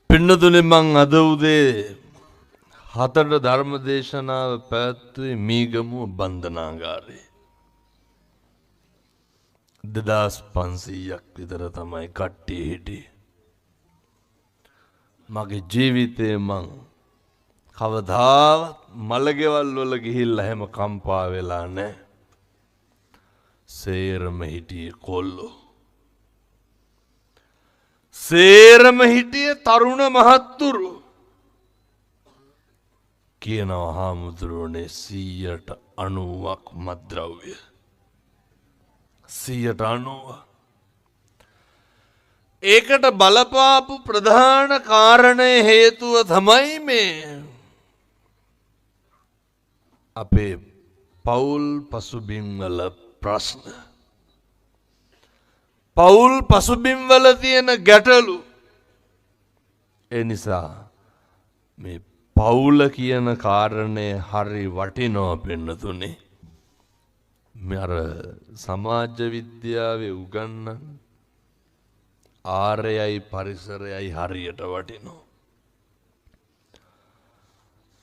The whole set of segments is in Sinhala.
පින්නතුනේ මං අද උදේ 4ට ධර්ම දේශනාව පැවැත්වුවේ මීගමුව බන්ධනාගාරේ. 2500ක් විතර තමයි කට්ටිය හිටියේ. මගේ ජීවිතේ මං කවදාවත් මලගෙවල් වල ගිහිල්ලා හැම කම්පා වෙලා නැහැ. සේරම හිටියේ කොල්ලෝ. සේරම හිටියේ තරුණ මහත්තුරු. කියනවා හාමුදුරුවනේ 90%ක් මත්ද්‍රව්‍ය. 90%. ඒකට බලපාපු ප්‍රධාන කාරණය හේතුව තමයි මේ අපේ පවුල් පසුබිම් වල ප්‍රශ්න. පවුල් පසුබිම් වල තියෙන ගැටලු. ඒ නිසා මේ පවුල කියන කාරණය හරි වටිනවා පින්නතුනේ. මේ අර සමාජ විද්‍යාවේ උගන්වන ආර්යයි පරිසරයයි හරියට වටිනවා.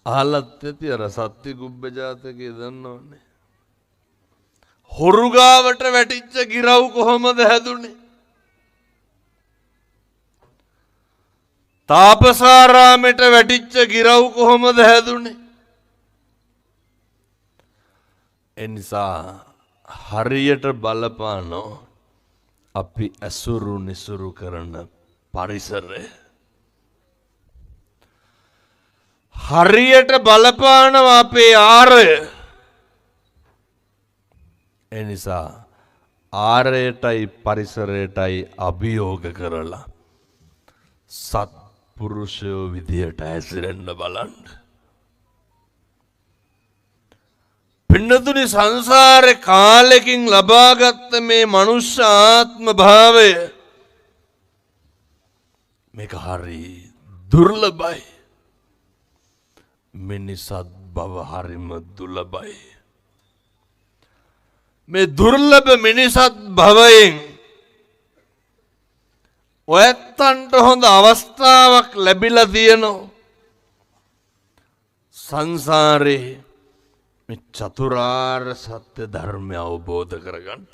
අහලත් ඇති අර සත්‍ය ගුබ්බ ජාතකයේ දන්නවනේ. හොරු ගාවට වැටිච්ච ගිරව් කොහොමද හැදුනේ? තාපසාරාමෙට වැටිච්ච ගිරව් කොහොමද හැදුනේ? එනිසා හරියට බලපානෝ අපි ඇසුරු නිසුරු කරන පරිසරය. හරියට බලපානවා අපේ ආරය. එනිසා ආරයටයි පරිසරයටයි අභියෝග කරලා සත්පුරුෂයෝ විදියට හැසිරෙන්න බලන්න. පින්නතුනි සංසාරේ කාලෙකින් ලබාගත්ත මේ මනුෂ්‍ය ආත්ම භාවය මේක හරි දුර්ලභයි. මිනිසත් බව හරිම දුර්ලභයි. මේ දුර්ලභ මිනිසත් භවයෙන් ඔයත්තන්ට හොඳ අවස්ථාවක් ලැබිලා තියෙනවා. සංසාරේ මේ චතුරාර්ය සත්‍ය ධර්මය අවබෝධ කරගන්න.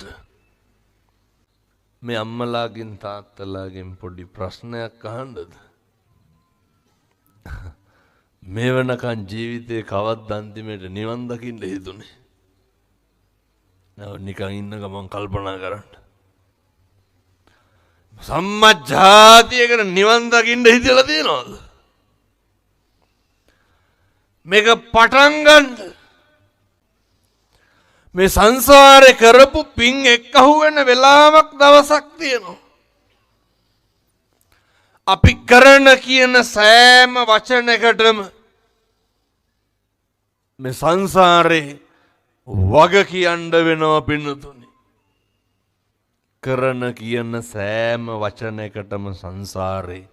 මේ අම්මලාගෙන් තාත්තලාගෙන් පොඩි ප්‍රශ්නයක් අහන්නද? මේ වෙනකන් ජීවිතේ කවද්ද අන්තිමට නිවන් දකින්න හිතුනේ? නිකන් ඉන්න ගමන් කල්පනා කරන්න. සම්මජ්ජාතියකට නිවන් දකින්න හිතලා තියෙනවද? මේක පටන් ගන්න. මේ සංසාරේ කරපු පින් එක්කහු වෙන වෙලාවක් දවසක් තියෙනවා. අපි කරන කියන සෑම වචනයකටම මේ සංසාරේ වග කියන්න වෙනවා පින්නතුනි. කරන කියන සෑම වචනයකටම සංසාරේ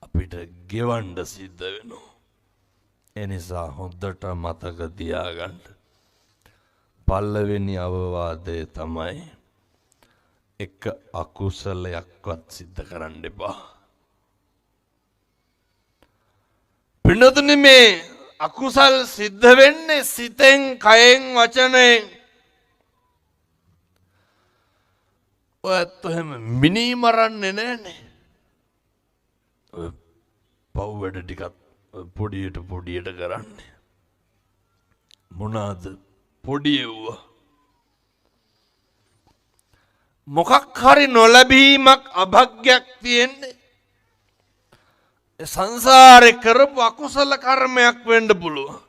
අපිට ගෙවන්න සිද්ධ වෙනවා. එනිසා හොඳට මතක තියාගන්න. පළවෙනි අවවාදය තමයි එක අකුසලයක්වත් සිද්ධ කරන්න එපා. පින්නතුනි මේ අකුසල් සිද්ධ වෙන්නේ සිතෙන්, කයෙන්, වචනයෙන්. ඔයත් එහෙම මිනී මරන්නේ නැහනේ. ඔය පව් වැඩ ටිකක් පොඩියට කරන්නේ. මොනවාද පොඩි එව්වා? මොකක් හරි නොලැබීමක් අභාග්‍යයක් තියෙන්නේ. සංසාරේ කරපු අකුසල කර්මයක් වෙන්න පුළුවන්.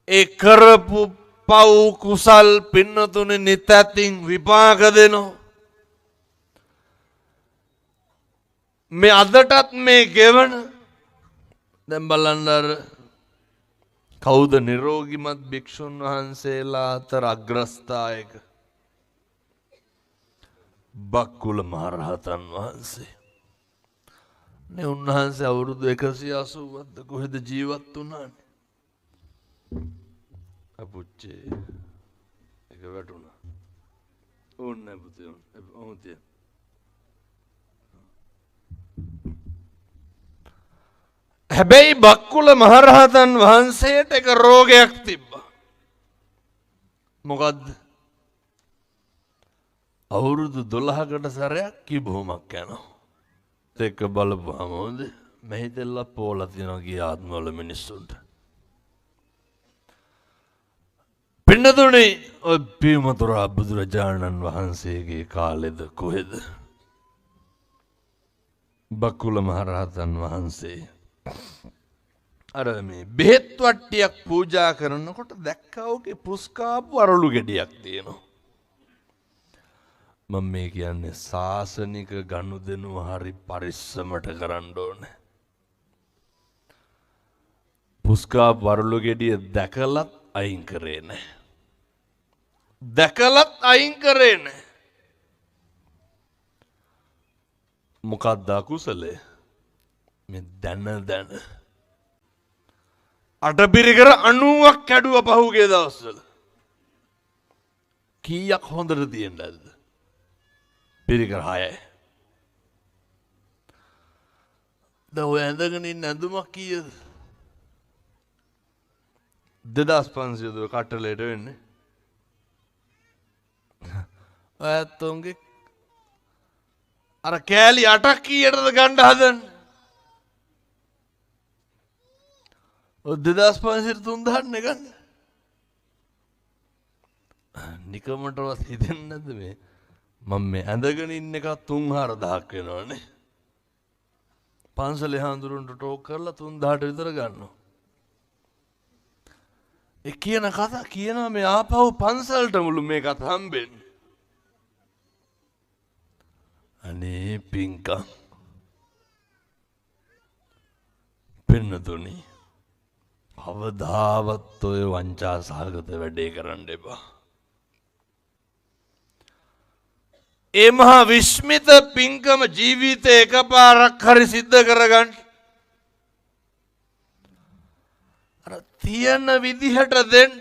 ඒ කරපු පව් කුසල් පින්නතුනේ නිතැතින් විපාක දෙනවා. මේ අදටත් මේ ගෙවන දැන් බලන්න අර කවුද නිරෝගිමත් භික්ෂුන් වහන්සේලා අතර අග්‍රස්ථායක? බක්කුල මහරහතන් වහන්සේ. නේ උන්වහන්සේ අවුරුදු 180ක්ද කොහෙද ජීවත් වුණානේ? අපුච්චේ එක වැටුණා. ඕන්නේ පුතේ. හැබැයි බක්කුල මහරහතන් වහන්සේට එක රෝගයක් තිබ්බා. මොකද්ද? අවුරුදු 12කට සැරයක් කිඹුමක් යනවා. ඒක බලපුවාම හොඳ මෙහිදෙල්ල පෝලා තියනවා ගිය ආත්මවල මිනිස්සුන්ට. පින්නතුනේ ඔය පියමතුරා බුදුරජාණන් වහන්සේගේ කාලෙද කොහෙද? බකුල මහරහතන් වහන්සේ අර මේ බෙහෙත් වට්ටියක් පූජා කරනකොට දැක්කවගේ පුස්කාපු අරලු ගෙඩියක් තියෙනවා. මම මේ කියන්නේ සාසනික ගනුදෙනු හරි පරිස්සමට කරන්න ඕනේ. පුස්කාපු අරලු ගෙඩිය දැකලත් අයින් කරේ නැහැ. දැකලත් අයින් කරේ නැහැ. මොකක්ද අකුසලේ? මේ දැන අටපිරිකර 90ක් කැඩුව පහුගිය දවස්වල. කීයක් හොඳට තියෙන්නද? පිරිකර 6යි. දැන් ඔය ඇඳගෙන ඉන්න ඇඳුමක් කීයද? 2500 කට්ටලයට වෙන්නේ. ඔයත්තුන්ගේ අර කෑලි 8ක් කීයටද ගන්න හදන්නේ? 2500 3000 නේ ගන්න. නිකමටවත් හිතෙන්නේ නැද්ද මේ මම මේ ඇඳගෙන ඉන්න එක 3-4000ක් වෙනවනේ. පන්සලේ හාමුදුරන්ට ටෝක් කරලා 3000ට විතර ගන්නවා. ඒ කියන කතා කියනවා මේ ආපහු පන්සලට මුළු මේකත් හම්බෙන්නේ. අනේ පිංකම්. පින්නතුනි අවදාවත් ඔය වංචා සහගත වැඩේ කරන්න එපා. ඒ මහා විස්මිත පිංකම ජීවිතේ එකපාරක් හරි සිද්ධ කරගන්න. අර තියෙන විදිහට දෙන්න.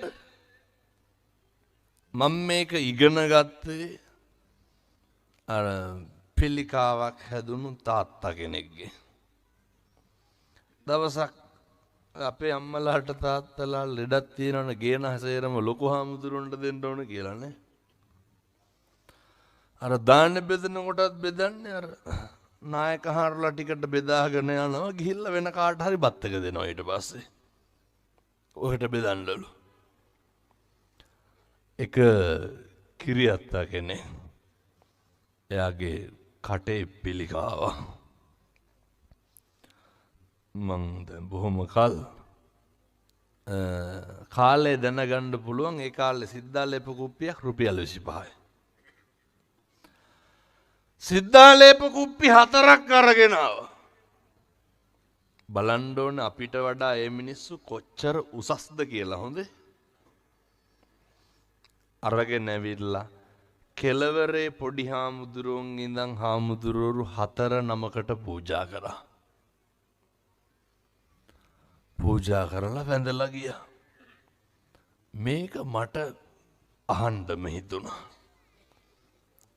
මම මේක ඉගෙන ගත්තේ අර පිළිකාවක් හැදුණු තාත්තා කෙනෙක්ගේ. දවසක් අපේ අම්මලාට තාත්තලා ලෙඩක් තියෙනවනේ ගේන හැසේරම ලොකු හාමුදුරුවන්ට දෙන්න ඕන කියලානේ. අර දාන්න බෙදන කොටත් බෙදන්නේ අර නායකහාරලා ටිකට බෙදාගෙන යනවා ගිහිල්ලා වෙන කාට හරි බත් එක දෙනවා ඊට පස්සේ. ඔහෙට බෙදන්නලු. එක කිරියත්තා කෙනෙක් එයාගේ කටේ පිළිකාව. මං දැන් බොහොම කාලේ දැනගන්න පුළුවන් ඒ කාලේ සිද්ධාලේප කුප්පියක් රුපියල් 25යි. සිද්ධාලේප කුප්පි 4ක් අරගෙන ආවා. බලන්න ඕනේ අපිට වඩා මේ මිනිස්සු කොච්චර උසස්ද කියලා හොඳේ. අරගෙන ඇවිල්ලා කෙලවරේ පොඩි හාමුදුරුවන් ඉඳන් හාමුදුරුවරු 4-9කට පූජා කරා. පූජා කරලා වැඳලා ගියා. මේක මට අහන්නම හිතුණා.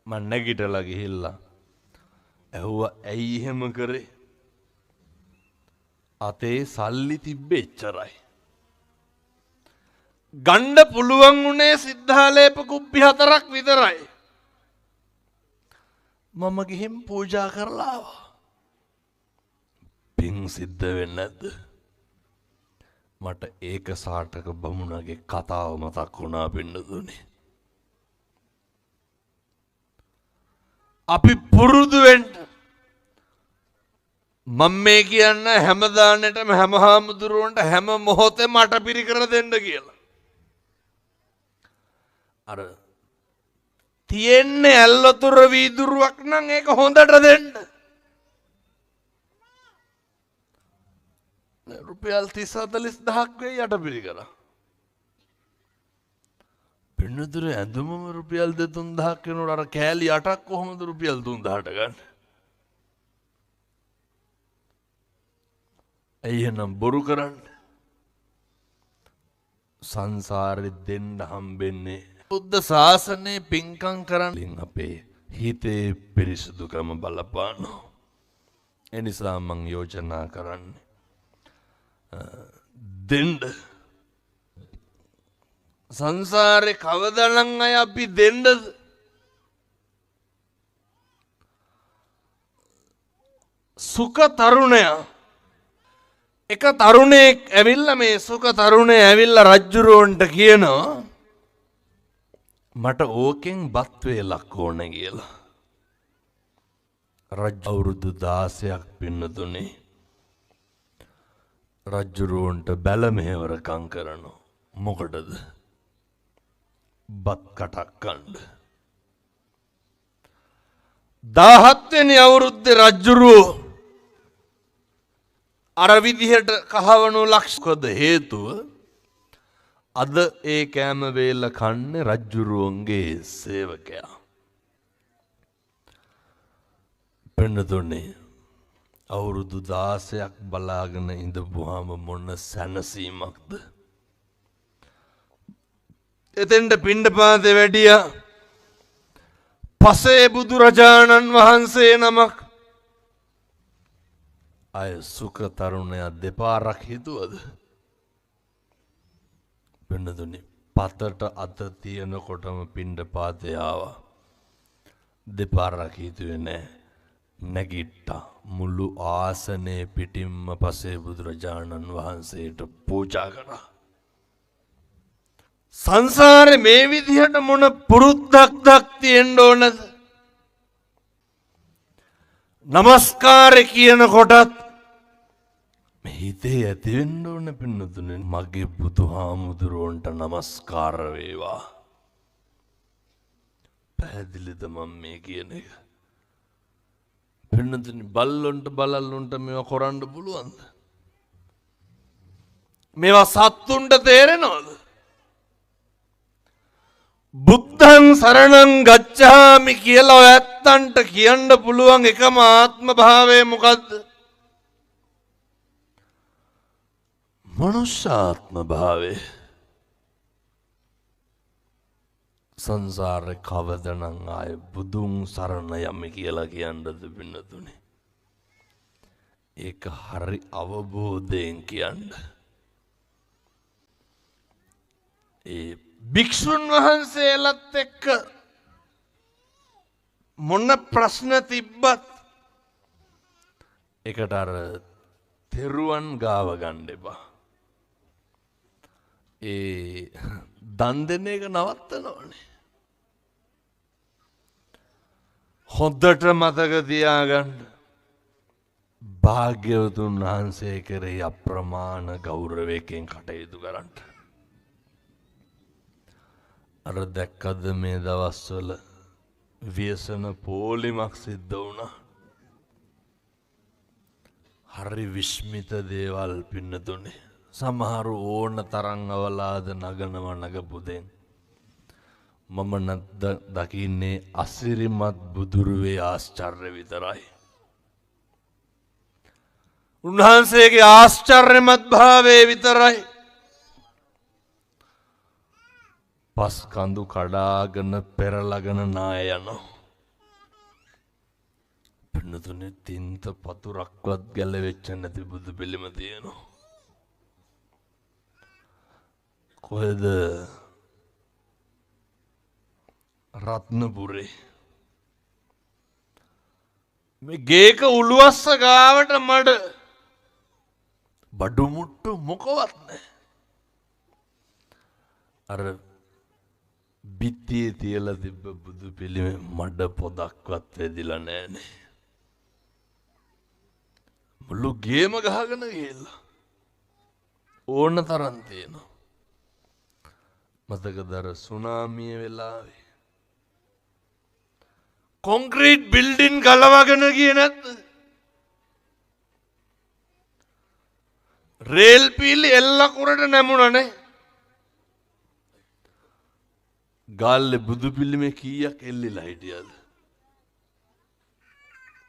මම නැගිටලා ගිහිල්ලා ඇහුවා ඇයි එහෙම කරේ? අතේ සල්ලි තිබ්බේ එච්චරයි. ගන්න පුළුවන් උනේ සිද්ධාලේප කුප්පි 4ක් විතරයි. මම ගිහින් පූජා කරලා ආවා. පින් සිද්ධ වෙන්නේ නැද්ද? මට ඒක සාටක බමුණගේ කතාව මතක් වුණා පින්නතුනේ. අපි පුරුදු වෙන්න. මම මේ කියන්න හැමදානෙටම හැම හාමුදුරුවන්ට හැම මොහොතෙම අටපිරිකර දෙන්න කියලා. අර තියෙන්නේ ඇල්ලතුර වීදුරුවක් නම් ඒක හොඳට දෙන්න. රුපියල් 30-40000ක් වෙයි අටපිරිකර. පින්නතුර ඇඳුමම රුපියල් 2-3000ක් වෙනකොට අර කෑලි 8ක් කොහොමද රුපියල් 3000ට ගන්න? ඇයි එහෙනම් බොරු කරන්නේ? සංසාරෙ දෙන්න හම්බෙන්නේ බුද්ධ ශාසනයේ පින්කම් කරන්නේ අපේ හිතේ පිරිසුදුකම බලපානවා. ඒ නිසා මම යෝජනා කරන්නේ දෙන්න. සංසාරේ කවදානම් අය අපි දෙන්නද? සුඛ තරුණයා එක තරුණයෙක් ඇවිල්ලා මේ සුඛ තරුණයා ඇවිල්ලා රජ්ජුරුවන්ට කියනවා මට ඕකෙන් බත් වේලක් ඕන කියලා. රජ්ජු අවුරුදු 16ක් පින්නතුනේ රජ්ජුරුවන්ට බැල මෙහෙවරකම් කරනවා. මොකටද? බත් කටක් කන්න. 17 වෙනි අවුරුද්දේ රජ්ජුරුවෝ අර විදිහට කහවණු ලක්ෂකද හේතුව අද ඒ කෑම වේල කන්නේ රජ්ජුරුවන්ගේ සේවකයා. පෙන්නතුනේ අවුරුදු 16ක් බලාගෙන ඉඳපුවාම මොන සැනසීමක්ද? එතෙන්ට පිණ්ඩපාතේ වැඩියා පසේ බුදුරජාණන් වහන්සේ නමක්. අය සුඛ තරුණයා දෙපාරක් හිතුවද? වෙනදුනේ පතට අත තියනකොටම පිණ්ඩපාතේ ආවා. දෙපාරක් හිතුවේ නෑ. නැගිට්ටා. මුළු ආසනේ පිටින්ම පසේ බුදුරජාණන් වහන්සේට පූජා කරා. සංසාරේ මේ විදිහට මොන පුරුද්දක් තියෙන්න ඕනද? නමස්කාරය කියන කොටත් මේ හිතේ ඇති වෙන්න ඕන පින්නතුනේ මගේ බුදුහාමුදුරුවන්ට නමස්කාර වේවා. පැහැදිලිද මම මේ කියන එක? පින්නතුනේ බල්ලොන්ට බලල්ලොන්ට මේවා කරන්න පුළුවන්ද? මේවා සත්තුන්ට තේරෙනවද? බුද්ධං සරණං ගච්ඡාමි කියලා ඔය ඇත්තන්ට කියන්න පුළුවන් එකම ආත්ම භාවය මොකද්ද? මනුෂ්‍යාත්ම භාවය. සංසාරේ කවදනම් ආය බුදුන් සරණ යමි කියලා කියන්නද පින්නතුනේ? ඒක හරි අවබෝධයෙන් කියන්න. ඒ භික්ෂුන් වහන්සේලත් එක්ක මොන ප්‍රශ්න තිබ්බත් එකට අර තෙරුවන් ගාව ගන්න එපා. ඒ දන් දෙන එක නවත්තනවනේ. හොඳට මතක තියාගන්න. භාග්‍යවතුන් වහන්සේ කෙරෙහි අප්‍රමාණ ගෞරවයෙන් කටයුතු කරන්න. අර දැක්කද මේ දවස්වල ව්‍යසන පෝලිමක් සිද්ධ වුණා. හරි විස්මිත දේවල් පින්නතුනේ. සමහරු ඕන තරම් අවලාද නගනව නගපුදෙන් මම දකින්නේ අසිරිමත් බුදුරුවේ ආශ්චර්ය විතරයි. උන්වහන්සේගේ ආශ්චර්යමත් භාවයේ විතරයි. පස් කඳු කඩාගෙන පෙරලගෙන නාය යනවා. පින්නතුනේ තින්ත පතුරක්වත් ගැලවෙච්ච නැති බුදු පිළිම තියෙනවා. කොහෙද? රත්නපුරේ. මේ ගේක උළුවස්ස ගාවට මඩ බඩු මුට්ටු මොකවත් නැහැ. අර බිත්තියේ තියලා තිබ්බ බුදු පිළිමේ මඩ පොදක්වත් වැදිලා නැහනේ. මුළු ගේම ගහගෙන ගිහලා ඕන තරම් තියෙනවා. මතකද අර සුනාමිය වෙලාවේ කොන්ක්‍රීට් බිල්ඩින් ගලවගෙන ගියේ නැද්ද? රේල් පීලි එල්ලකුරට නැමුණනේ. ගාල්ලේ බුදු පිළිමේ කීයක් එල්ලිලා හිටියද?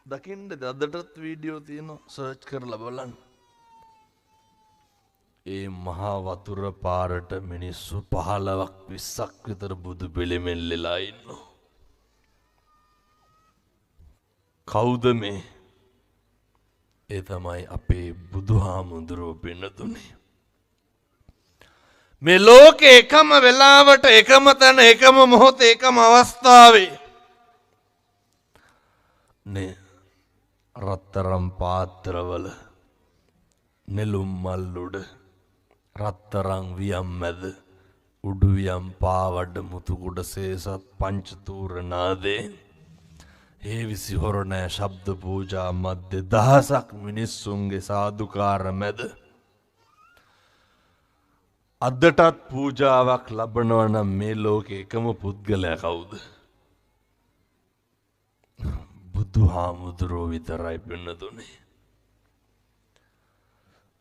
දකින්නද? අදටත් වීඩියෝ තියෙනවා, සර්ච් කරලා බලන්න. ඒ මහා වතුර පාරට මිනිස්සු 15ක් 20ක් විතර බුදු පිළිමෙන් එල්ලලා ඉන්නවා. කවුද මේ? ඒ තමයි අපේ බුදුහාමුදුරුවෝ පින්නතුනේ. මේ ලෝකේ එකම වෙලාවට එකම තැන එකම මොහොතේ එකම අවස්ථාවේ නේ රත්තරම් පාත්‍රවල නෙළුම් මල් උඩ රත්තරන් වියම් මැද උඩුවියම් පාවඩ මුතුකුඩ සේසත් පංචතූර නාදේ ඒ විසිහොරණෑ ශබ්ද පූජා මධ්‍ය දහසක් මිනිස්සුන්ගේ සාදුකාර මැද අදටත් පූජාවක් ලබනවා නම් මේ ලෝකේ එකම පුද්ගලයා කවුද? බුදුහාමුදුරුවෝ විතරයි පින්නතුනේ.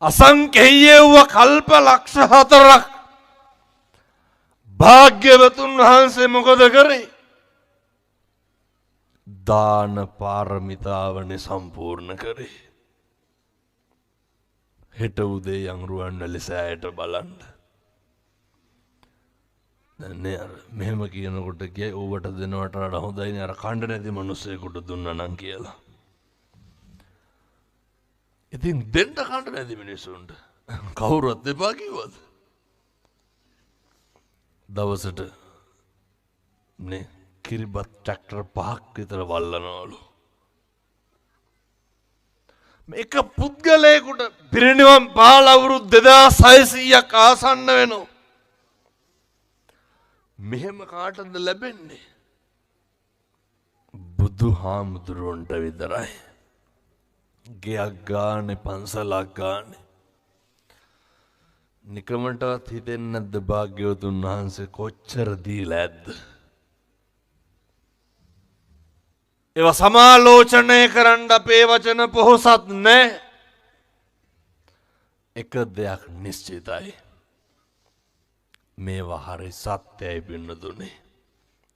අසංකේයව කල්ප ලක්ෂ 4ක් භාග්‍යවතුන් වහන්සේ මොකද කරේ? දාන පාරමිතාවනේ සම්පූර්ණ කරේ. හෙට උදේ යංරුවන්වැලි සෑයට බලන්න. නේ අර මෙහෙම කියනකොට ගියේ ඕවට දෙනවට වඩා හොඳයිනේ අර කණ්ඩ නැති මිනිස්සෙකුට දුන්නා නම් කියලා. ඉතින් දෙන්න කණ්ඩ නැති මිනිස්සුන්ට කවුරුත් දෙපා කිව්වද? දවසට නේ කිරිබත් ට්‍රැක්ටර් 5ක් විතර වල්ලනවලු. මේක පුද්ගලයෙකුට පිරිනිවන් පාල අවුරුදු 2600ක් ආසන්න වෙනවා. මෙහෙම කාටද ලැබෙන්නේ? බුදුහාමුදුරුවන්ට විතරයි. ගයක් ගානේ පන්සලක් ගානේ. නිකමටවත් හිතෙන්නේ නැද්ද භාග්‍යවතුන් වහන්සේ කොච්චර දීලා ඇද්ද? ඒවා සමාලෝචනය කරන්න අපේ වචන පොහොසත් නැහැ. එක දෙයක් නිශ්චිතයි. මේවා හරි සත්‍යයි පින්නතුනේ.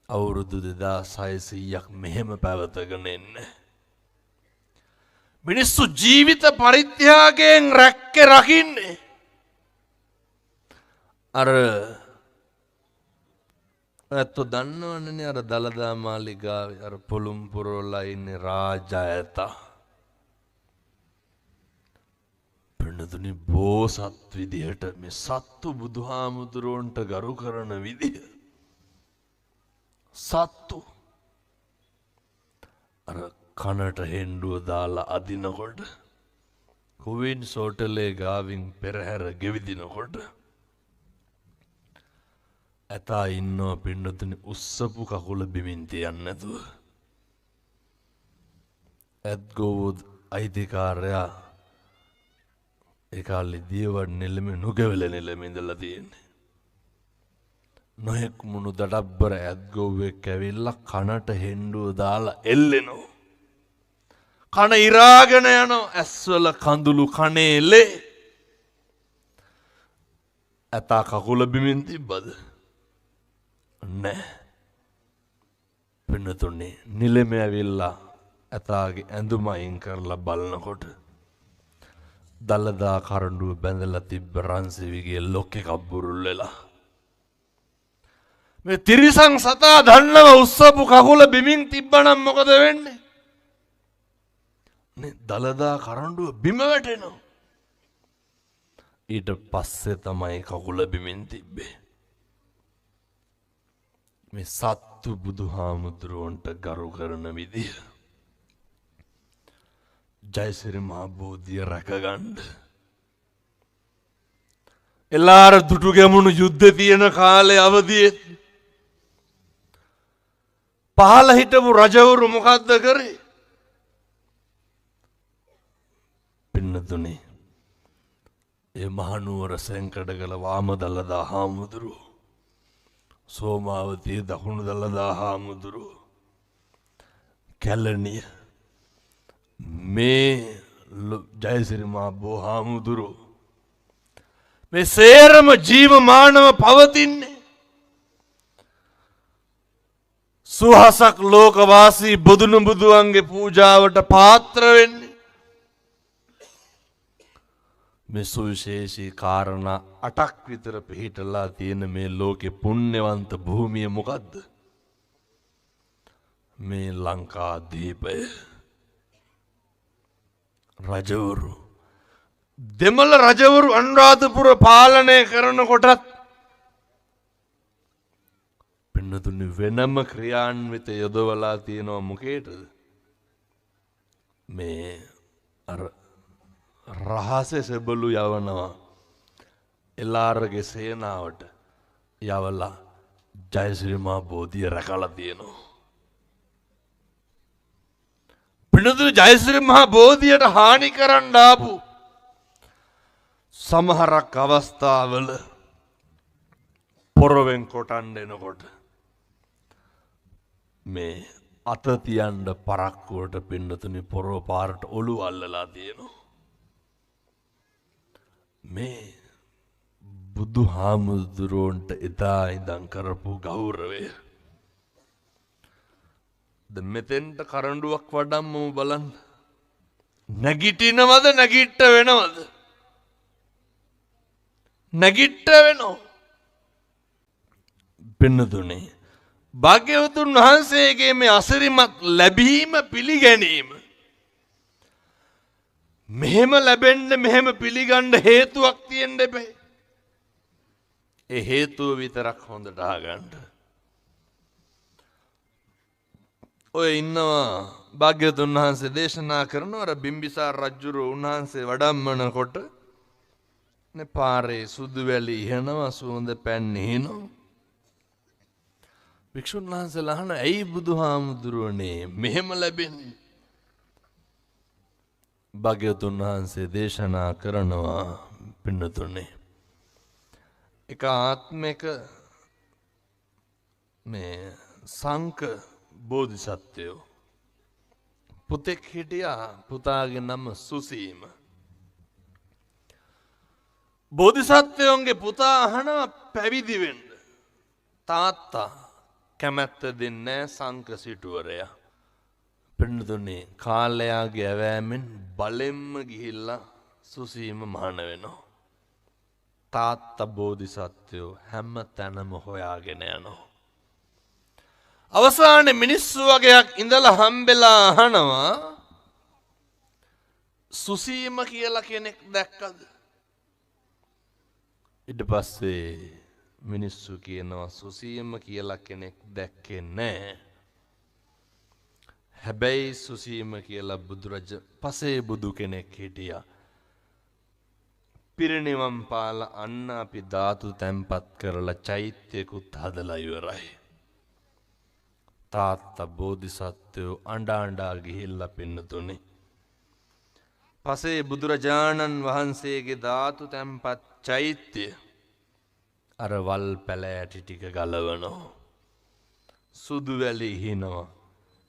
අවුරුදු 2600ක් මෙහෙම පැවතගෙන ඉන්නේ. මිනිස්සු ජීවිත පරිත්‍යාගයෙන් රැක්කේ රකින්නේ. අර ඇත්තෝ දන්නවනේ අර දලදා මාලිගාවේ අර පොළුම් පුරවලා ඉන්නේ රාජයතා. පින්නතුනි බෝසත් විදිහට මේ සත්තු බුදුහාමුදුරුවන්ට ගරු කරන විදිහ. සත්තු අර කනට හෙන්ඩුව දාලා අදිනකොට කුවින් සෝටලේ ගාවින් පෙරහැර ගෙවිදිනකොට ඇතා ඉන්නවා පින්නතුනි උස්සපු කකුල බිමින් තියන්නේ නැතුව. ඇත්ගොවුත් අයිතිකාරයා ඒ කාලේ දියවඩ නෙළෙමේ නුගවැල නෙළෙමේ ඉඳලා තියෙන්නේ. නොයෙක් මුණු දඩබ්බර ඇත්ගොව්වෙක් ඇවිල්ලා කනට හෙන්ඩුව දාලා එල්ලෙනවා. කන ඉරාගෙන යනවා. ඇස්වල කඳුළු කනේ ලේ. ඇතා කකුල බිමින් තිබ්බද? නෑ. පින්නතුනේ නිලමේ ඇවිල්ලා ඇතාගේ ඇඳුම අයින් කරලා බලනකොට දලදා කරඬුව බැඳලා තිබ්බ රන්සිවිගේ ලොක් එකක් බුරුල් වෙලා. මේ තිරිසන් සතා දන්නව උස්සපු කකුල බිමින් තිබ්බනම් මොකද වෙන්නේ? නේ දලදා කරඬුව බිම වැටෙනවා. ඊට පස්සේ තමයි කකුල බිමින් තිබ්බේ. මේ සත්තු බුදුහාමුදුරුවන්ට ගරු කරන විදිය. ජයසිරි මහා බෝධිය රැකගන්න. එලාර දුටු ගැමුණු යුද්ධ තියෙන කාලේ අවදියේ පහළ හිටපු රජවරු මොකද්ද කරේ? පින්නතුනේ ඒ මහනුවර සෙන්කඩගල වාමදලදා හාමුදුරුවෝ සෝමාවතී දකුණු දළදා හාමුදුරුවෝ කැලණිය මේ ජයසිරි මහ බෝ හාමුදුරුවෝ මේ සේරම ජීවමානව පවතින්නේ සුහසක් ලෝකවාසී බුදුන් බුදුන්ගේ පූජාවට පාත්‍ර වෙන්නේ මේ සුවිශේෂී කාරණා 8ක් විතර පිළිහිටලා තියෙන මේ ලෝකේ පුණ්‍යවන්ත භූමිය මොකද්ද? මේ ලංකාදීපය. රජවරු දෙමළ රජවරු අනුරාධපුර පාලනය කරනකොටත් පින්නතුනි වෙනම ක්‍රියාන්විත යොදවලා තියෙනවා මොකේද? මේ අර රහසේ සෙබළු යවනවා එලාරගේ සේනාවට යවලා ජයශ්‍රී මහ බෝධිය රැකලා තියෙනවා. පින්නතුනි ජයශ්‍රී මහ බෝධියට හානි කරන්න ආපු සමහරක් අවස්ථාවල පොරවෙන් කොටන් එනකොට මේ අත තියන්න පරක්කුවට පින්නතුනි පොරව පාරට ඔලු අල්ලලා තියෙනවා. මේ බුදු හාමුදුරුවන්ට එදා ඉඳන් කරපු ගෞරවය. මෙතෙන්ට කරඬුවක් වඩම්ම බලන්න. නැගිටිනවද නැගිට්ට වෙනවද? නැගිට්ට වෙනවා. පින්නතුනේ භාග්‍යවතුන් වහන්සේගේ මේ අසිරිමත් ලැබීම පිළිගැනීම මෙහෙම ලැබෙන්න මෙහෙම පිළිගන්න හේතුවක් තියෙන්න එපේ. ඒ හේතුව විතරක් හොඳට අහගන්න. ඔය ඉන්නවා භාග්‍යවතුන් වහන්සේ දේශනා කරනවා අර බිම්බිසාර රජුරෝ උන්වහන්සේ වඩම්මනකොට නේ පාරේ සුදු වැලි ඉහනවා සුවඳ පැන් ඉහනවා. වික්ෂුන් වහන්සේලා අහන ඇයි බුදුහාමුදුරුවනේ මෙහෙම ලැබෙන්නේ? භාග්‍යවතුන් වහන්සේ දේශනා කරනවා පින්නතුනේ එක ආත්මයක මේ සංක බෝධිසත්වයෝ පුතෙක් හිටියා. පුතාගේ නම සුසීම. බෝධිසත්වයන්ගේ පුතා අහනවා පැවිදි වෙන්න. තාත්තා කැමැත්ත දෙන්නේ සංක සිටුවරයා. පින්නතුනේ කාලයාගේ ඇවෑමෙන් බලෙන්ම ගිහිල්ලා සුසීම මහාන වෙනවා. තාත්තා බෝධිසත්වයෝ හැම තැනම හොයාගෙන යනවා. අවසානයේ මිනිස්සු වගේක් ඉඳලා හම්බෙලා අහනවා සුසීම කියලා කෙනෙක් දැක්කද? ඊට පස්සේ මිනිස්සු කියනවා සුසීම කියලා කෙනෙක් දැක්කේ නැහැ. හැබැයි සුසීම කියලා පසේ බුදු කෙනෙක් හිටියා. පිරිනිවන් පාලා අන්න අපි ධාතු තැන්පත් කරලා චෛත්‍යකුත් හදලා ඉවරයි. තාත්තා බෝධිසත්වයෝ අඬා ගිහිල්ලා පින්නතුනේ පසේ බුදුරජාණන් වහන්සේගේ ධාතු තැන්පත් චෛත්‍ය අර වල් පැලෑටි ටික ගලවනවා. සුදු වැලි හිනවා.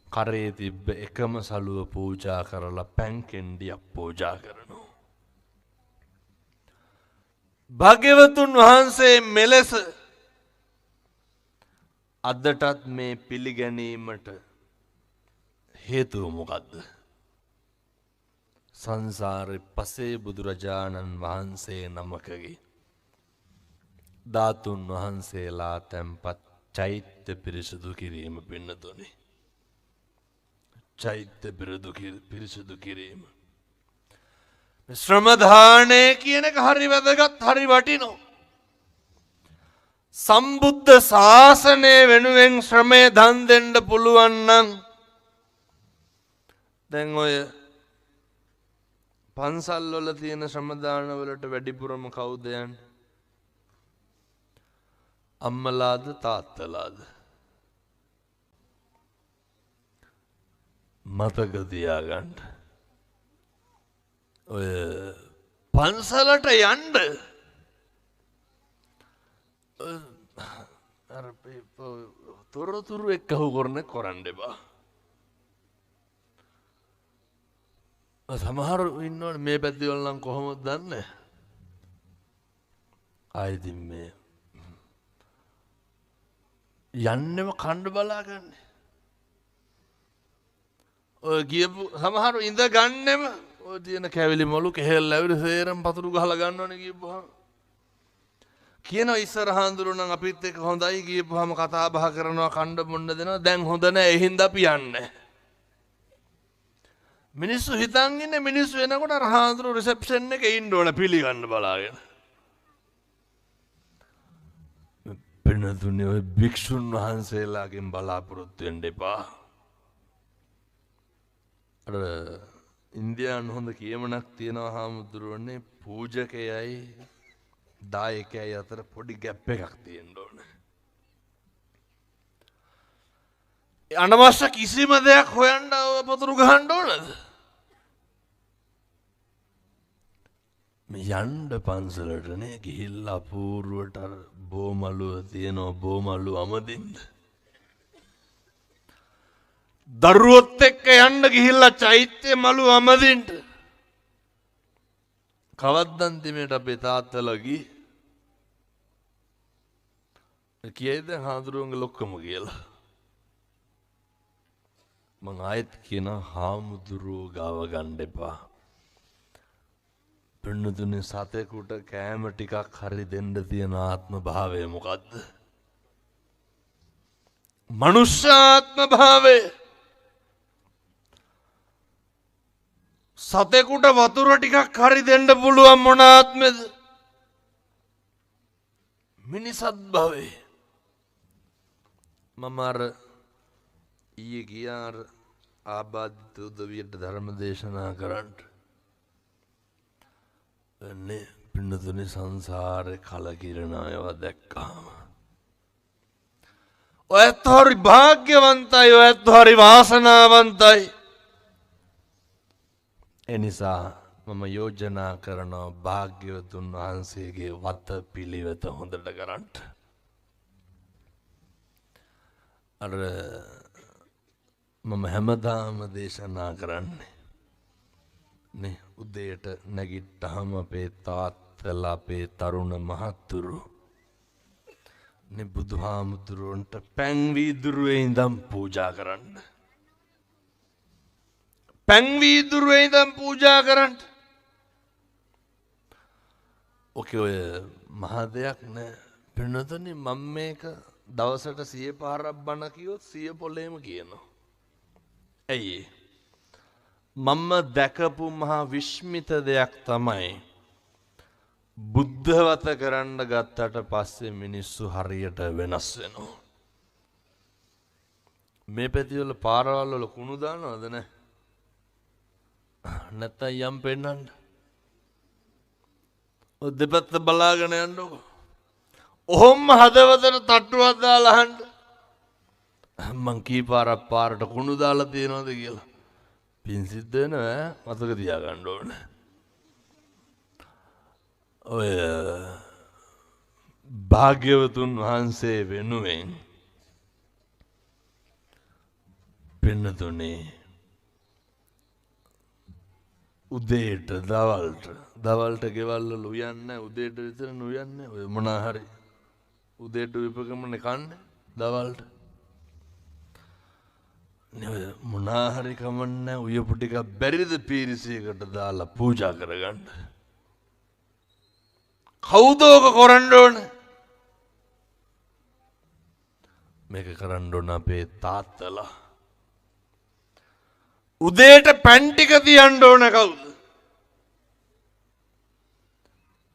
කරේ තිබ්බ එකම සලුව පූජා කරලා පැන් කෙන්ඩියක් පූජා කරනවා. භාග්‍යවතුන් වහන්සේ මෙලෙස අදටත් මේ පිළිගැනීමට හේතුව මොකද්ද? සංසාරේ පසේ බුදුරජාණන් වහන්සේ නමකගේ ධාතුන් වහන්සේලා තැන්පත් චෛත්‍ය පිරිසුදු කිරීම පින්නතුනේ. චෛත්‍ය පිරිසුදු කිරීම. ශ්‍රමදානය කියන එක හරි වැදගත්, හරි වටිනවා. සම්බුද්ධ ශාසනය වෙනුවෙන් ශ්‍රමය දන් දෙන්න පුළුවන් නම් දැන් ඔය පන්සල් වල තියෙන ශ්‍රමදාන වලට වැඩිපුරම කවුද යන්නේ? අම්මලාද තාත්තලාද? මතක තියාගන්න. ඔය පන්සලට යන්න අර තොරතුරු එක්කහු කරන්න එපා. සමහරු ඉන්නවනේ මේ පැතිවල නම් කොහොමද දන්නේ? ආයිදින් මේ යන්නෙම කණ්ඩ බලාගන්නේ. ඔය ගියපු සමහරු ඉඳ ගන්නෙම ඔය තියෙන කැවිලි මොළු කෙහෙල් ඇවිල්ලා සේරම පතුරු ගහලා ගන්නවනේ ගියපුවාම. කියනවා ඉස්සර හාඳුරු නම් අපිත් එක්ක හොඳයි ගියපුවාම කතා බහ කරනවා කණ්ඩ බොන්න දෙනවා. දැන් හොඳ නැහැ ඒ හින්දා අපි යන්නේ. මිනිස්සු හිතන් ඉන්නේ මිනිස්සු එනකොට අර හාමුදුරු රිසෙප්ෂන් එකේ ඉන්න ඕන පිළිගන්න බලාගෙන. පින්නතුනේ ඔය භික්ෂුන් වහන්සේලාගෙන් බලාපොරොත්තු වෙන්න එපා. අර ඉන්දියානු හොඳ කියමනක් තියෙනවා හාමුදුරුවනේ පූජකයයි දායකයයි අතර පොඩි ගැප් එකක් තියෙන්න ඕන. අනවශ්‍ය කිසිම දෙයක් හොයන්න පතුරු ගහන්න ඕනද? මේ යන්න පන්සලටනේ ගිහිල්ලා අපූර්වට අර බෝමලුව තියෙනවා බෝමලුව අමදින්න. දරුවොත් එක්ක යන්න ගිහිල්ලා චෛත්‍ය මලුව අමදින්න. කවද්ද අන්තිමේට අපේ තාත්තලා ගියේ? කියයිද හාමුදුරුවන්ගේ ලොක්කම කියලා? මං ආයෙත් කියන හාමුදුරුවෝ ගාව ගන්න එපා. පින්නතුනේ සතෙකුට කෑම ටිකක් හරි දෙන්න තියෙන ආත්ම භාවය මොකද්ද? මනුෂ්‍ය ආත්ම භාවය. සතෙකුට වතුර ටිකක් හරි දෙන්න පුළුවන් මොන ආත්මෙද? මිනිසත් භවය. මම අර ඊයේ ගියා ආබාධිත උදවියට ධර්ම දේශනා කරන්න. එන්නේ පින්නතුනේ සංසාරේ කලකිරණ අයව දැක්කාම ඔයත් හරි භාග්‍යවන්තයි ඔයත් හරි වාසනාවන්තයි. එනිසා මම යෝජනා කරනවා භාග්‍යවතුන් වහන්සේගේ වත පිළිවෙත හොඳට කරන්න. අර මම හැමදාම දේශනා කරන්නේ නේ උදේට නැගිට්ටාම අපේ තාත්තලා අපේ තරුණ මහත්තුරු නේ බුදුහාමුදුරුවන්ට පැන් වීදුරුවේ ඉඳන් පූජා කරන්න. පැන් වීදුරුවේ ඉඳන් පූජා කරන්න. ඔකේ ඔය මහ දෙයක් නෑ. පින්නතනේ මම මේක දවසට 100 පාරක් බණ කිව්වොත් 100 පොලේම කියනවා. ඇයි? මම දැකපු මහා විශ්මිත දෙයක් තමයි බුද්ධවත කරන්න ගත්තට පස්සේ මිනිස්සු හරියට වෙනස් වෙනවා. මේ පැතිවල පාරවල් වල කුණු දානවද නැහැ? නැත්තම් යම් පෙන්නන්න. ඔය දෙපැත්ත බලාගෙන යන්නකො. ඔහොම හදවතට තට්ටුවක් දාලා අහන්න. මං කී පාරක් පාරට කුණු දාලා තියනවද කියලා. පින් සිද්ධ වෙනවා මතක තියාගන්න ඕන. ඔය භාග්‍යවතුන් වහන්සේ වෙනුවෙන් පින්නතුනේ උදේට දවල්ට ගෙවල් වල උයන්නේ උදේට විතර නුයන්නේ ඔය මොනා හරි උදේට විපකමනේ කන්නේ දවල්ට නේ මොනා හරි කමන්නේ උයපු ටික බැරිද පීරිසියකට දාලා පූජා කරගන්න. කවුද ඔක කරන්න ඕන? මේක කරන්න ඕන අපේ තාත්තලා. උදේට පැන් ටික තියන්න ඕන කවුද?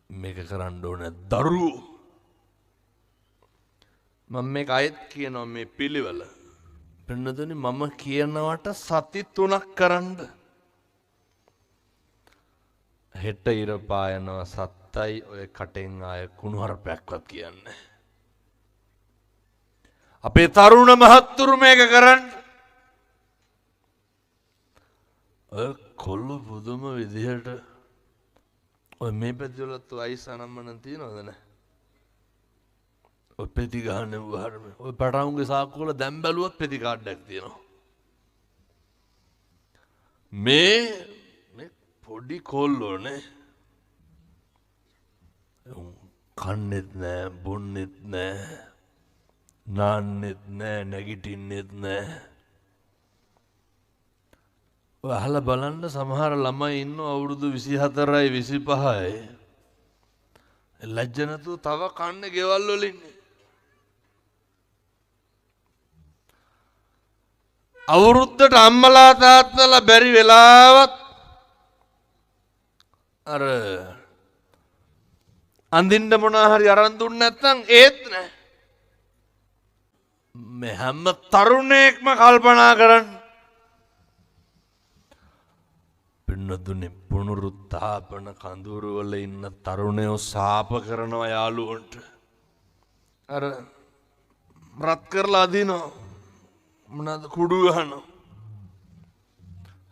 මේක කරන්න ඕන දරුවෝ. මම මේක අයත් කියනවා මේ පිළිවෙල. පින්නතුනි මම කියනවට සති 3ක් කරන්න. හෙට ඉර පායනවා සත්තයි ඔය කටෙන් ආය කුණුහරුපයක්වත් කියන්නේ. අපේ තරුණ මහත්තුරු මේක කරන්න. ඔය කොල්ල පුදුම විදිහට ඔය මේ පැතිවලත් අයිස් අනම්මන තියනවද නැහැ? ඔය පෙති ගහන්නේ වහරම ඔය පටාවුන්ගේ සාක්කුවල දැන් බැලුවත් පෙති කාඩ්ඩයක් තියෙනවා. මේ පොඩි කොල්ලෝනේ කන්නෙත් නෑ බොන්නෙත් නෑ නාන්නෙත් නෑ නැගිටින්නෙත් නෑ. ඔය අහලා බලන්න සමහර ළමයි ඉන්නවා අවුරුදු 24යි 25යි ලැජ්ජ නැතුව තව කන්නේ ගෙවල් වල ඉන්නේ. අවුරුද්දට අම්මලා තාත්තලා බැරි වෙලාවත් අර අඳින්න මොනා හරි අරන් දුන්නේ නැත්නම් ඒත් නෑ. මේ හැම තරුණයෙක්ම කල්පනා කරන්න පින්නදුනේ පුනරුත්ථාපන කඳුරු වල ඉන්න තරුණයෝ සාප කරනවා යාළුවන්ට. අර රත් කරලා අදිනවා මොනවාද කුඩු ගහනවා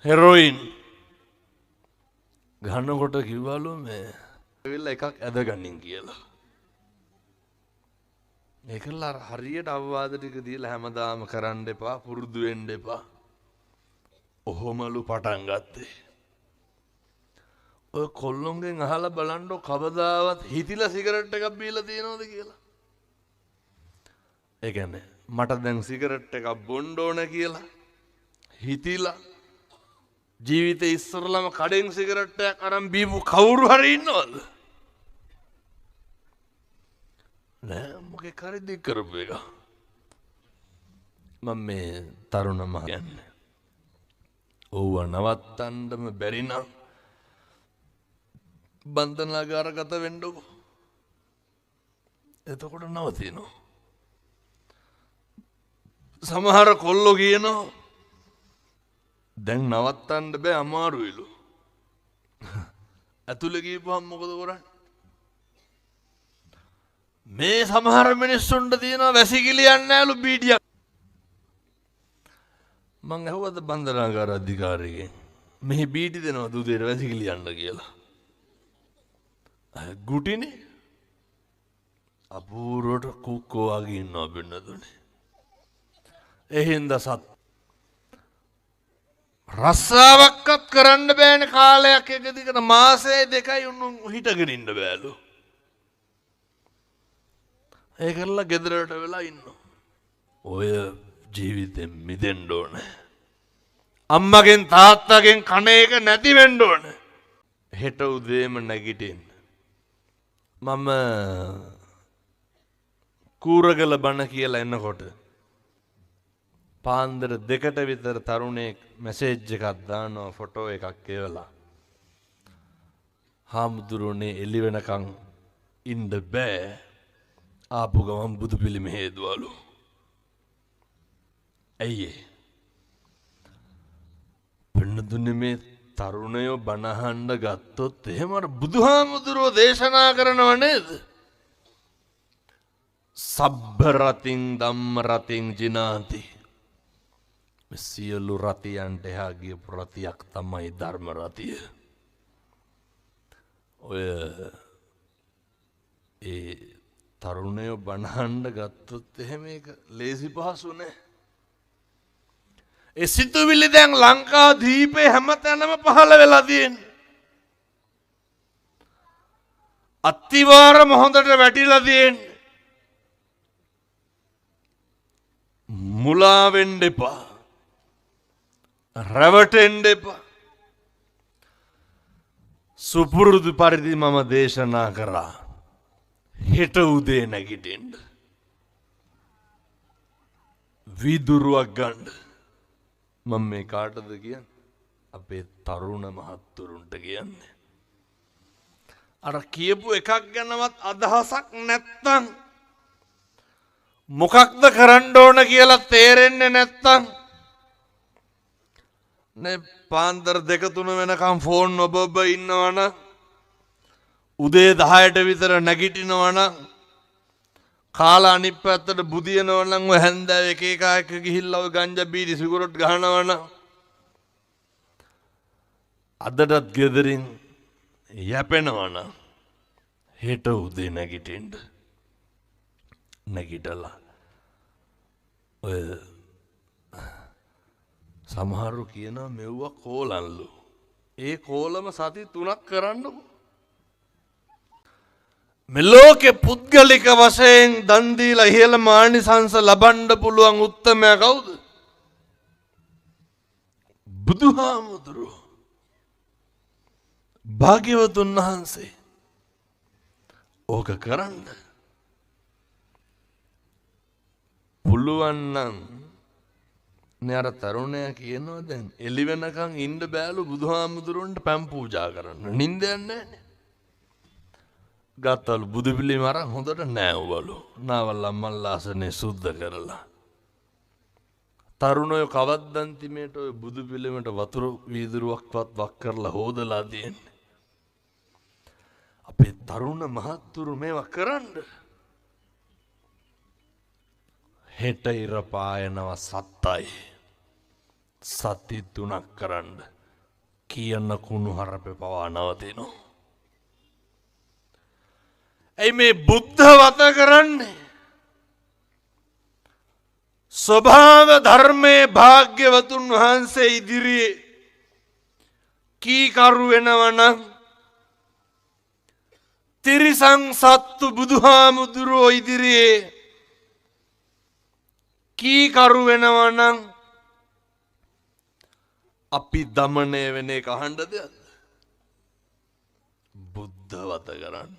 හෙරොයින් ගන්නකොට කිව්වලු මේ වෙලා එකක් ඇදගන්නින් කියලා. ඒකලා හරියට අවවාද ටික දීලා හැමදාම කරන්න එපා පුරුදු වෙන්න එපා. ඔහොමලු පටන් ගත්තේ. ඔය කොල්ලොන්ගෙන් අහලා බලන්න කවදාවත් හිතිලා සිගරට් එකක් බීලා තියෙනවද කියලා. ඒ කියන්නේ මට දැන් සිගරට් එකක් බොන්න ඕන කියලා හිතිලා ජීවිතේ ඉස්සරලම කඩෙන් සිගරට් එකක් අරන් බීපු කවුරු හරි ඉන්නවද? නෑ මොකේ කරි දික් කරපු එක. මම මේ තරුණ මහ කියන්නේ ඕව නවත්තන්නම බැරි නම් බන්ධනාගාරගත වෙන්නකෝ. එතකොට නවතිනවා. සමහර කොල්ලෝ කියනවා දැන් නවත්තන්න බෑ අමාරුයිලු. ඇතුළේ ගිහපුවම මොකද කරන්නේ? මේ සමහර මිනිස්සුන්ට තියෙනවා වැසිකිලි යන්නේ නැලු බීඩියක්. මං අහුවද බන්ධනාගාර අධිකාරියෙක්ගෙන් මෙහි බීඩි දෙනවා දුදේට වැසිකිලි යන්න කියලා. ගුටිනේ අපූරුවට කුක්කෝ වගේ ඉන්නවා බින්නදුනේ. එහෙන්ද සත් රස්සාවක්වත් කරන්න බෑනේ කාලයක් එක දිගට මාසෙ දෙකයි උන් හිටගෙන ඉන්න බෑලු. ඒකල්ල ගෙදරට වෙලා ඉන්නවා. ඔය ජීවිතෙන් මිදෙන්න ඕනේ. අම්මගෙන් තාත්තගෙන් කණ එක නැති වෙන්න ඕනේ. හෙට උදේම නැගිටින්න. මම කූරගල බණ කියලා එනකොට පාන්දර 2ට විතර තරුණයෙක් මැසේජ් එකක් දානවා ෆොටෝ එකක් එවලා. හාමුදුරුවනේ එළි වෙනකන් ඉන්න බෑ. ආපු ගමන් බුදු පිළිම හේදුවලු. ඇයි ඒ? පින්නදුනේ මේ තරුණයෝ බණහන්න ගත්තොත් එහෙම අර බුදුහාමුදුරුවෝ දේශනා කරනව නේද? සබ්බ රතින් ධම්ම රතින් ජිනාති. සියලු රතියන්ට එහා ගියපු රතියක් තමයි ධර්ම රතිය. ඔය ඒ තරුණයෝ බණහන්න ගත්තොත් එහෙම ඒක ලේසි පහසු නෑ. ඒ සිතුවිලි දැන් ලංකා දීපේ හැමතැනම පහළ වෙලා තියෙන්නේ. අත්තිවාරම හොඳට වැටිලා තියෙන්නේ. මුලා වෙන්න එපා. රැවටෙන්න එපා. සුපුරුදු පරිදි මම දේශනා කරා. හෙට උදේ නැගිටින්න. විදුරුවක් ගන්න. මම මේ කාටද කියන්නේ? අපේ තරුණ මහත්තුරුන්ට කියන්නේ. අර කියපු එකක් ගැනවත් අදහසක් නැත්තම් මොකක්ද කරන්න ඕන කියලා තේරෙන්නේ නැත්තම් නේ පාන්දර 2-3 වෙනකම් ෆෝන් ඔබ ඉන්නවනම් උදේ 10ට විතර නැගිටිනවනම් කාලා අනිත් පැත්තට බුදියනවනම් ඔය හැන්දෑව එක එක ගිහිල්ලා ඔය ගංජා බීඩි සිගරට් ගහනවනම් අදටත් ගෙදරින් යැපෙනවනම් හෙට උදේ නැගිටින්න. නැගිටලා ඔය සමහරු කියනවා මෙව්වා කෝලන්ලු. ඒ කෝලම සති 3ක් කරන්නකො. මෙලෝකේ පුද්ගලික වශයෙන් දන් දීලා ඉහළ මානිසංස ලබන්න පුළුවන් උත්තමයා කවුද? බුදුහාමුදුරුවෝ. භාග්‍යවතුන් වහන්සේ. ඕක කරන්න පුළුවන් නම් නේ අර තරුණයා කියනවා දැන් එළි වෙනකන් ඉන්න බෑලු බුදුහාමුදුරන්ට පැම් පූජා කරන්න. නිින්ද යන්නේ නැහනේ. ගත්තලු බුදු පිළිම අරන් හොඳට නෑවලු. නාවල්ලා මල්ලාසනේ සුද්ධ කරලා. තරුණයෝ කවද්දන්තිමේට ඔය බුදු පිළිමට වතුර වීදුරුවක්වත් වක් කරලා හොදලා තියෙන්නේ. අපේ තරුණ මහත්තුරු මේවා කරන්න. හෙට ඉර පායනව සත්තයි. සති 3ක් කරන්න. කියන කුණු හරපේ පවා නවතිනවා. ඇයි මේ බුද්ධ වත කරන්නේ? ස්වභාව ධර්මයේ භාග්‍යවතුන් වහන්සේ ඉදිරියේ කීකරු වෙනවනම් තිරිසං සත්තු බුදුහාමුදුරුවෝ ඉදිරියේ කීකරු වෙනවනම් අපි දමනය වෙන එක අහන්නද? බුද්ධ වත කරන්න.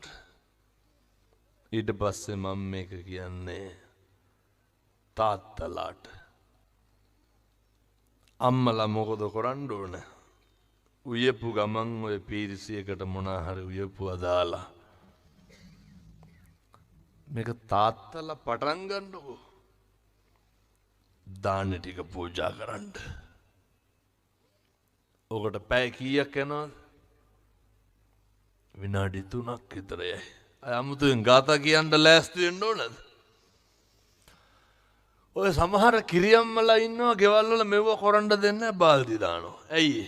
ඊට පස්සේ මම මේක කියන්නේ තාත්තලාට. අම්මලා මොකද කරන්න ඕන? උයපු ගමන් ඔය පීරිසියකට මොනා හරි උයපුවා දාලා මේක තාත්තලා පටන් ගන්නකො. දාන ටික පූජා කරන්න. ඔකට පැය කීයක් යනවද? විනාඩි 3ක් විතරයි. අමුතුවෙන් ගාථා කියන්න ලෑස්ති වෙන්න ඕනද? ඔය සමහර කිරියම්මලා ඉන්නවා ගෙවල් වල මෙව කරන්න දෙන්නේ බාල්දි දානවා. ඇයි?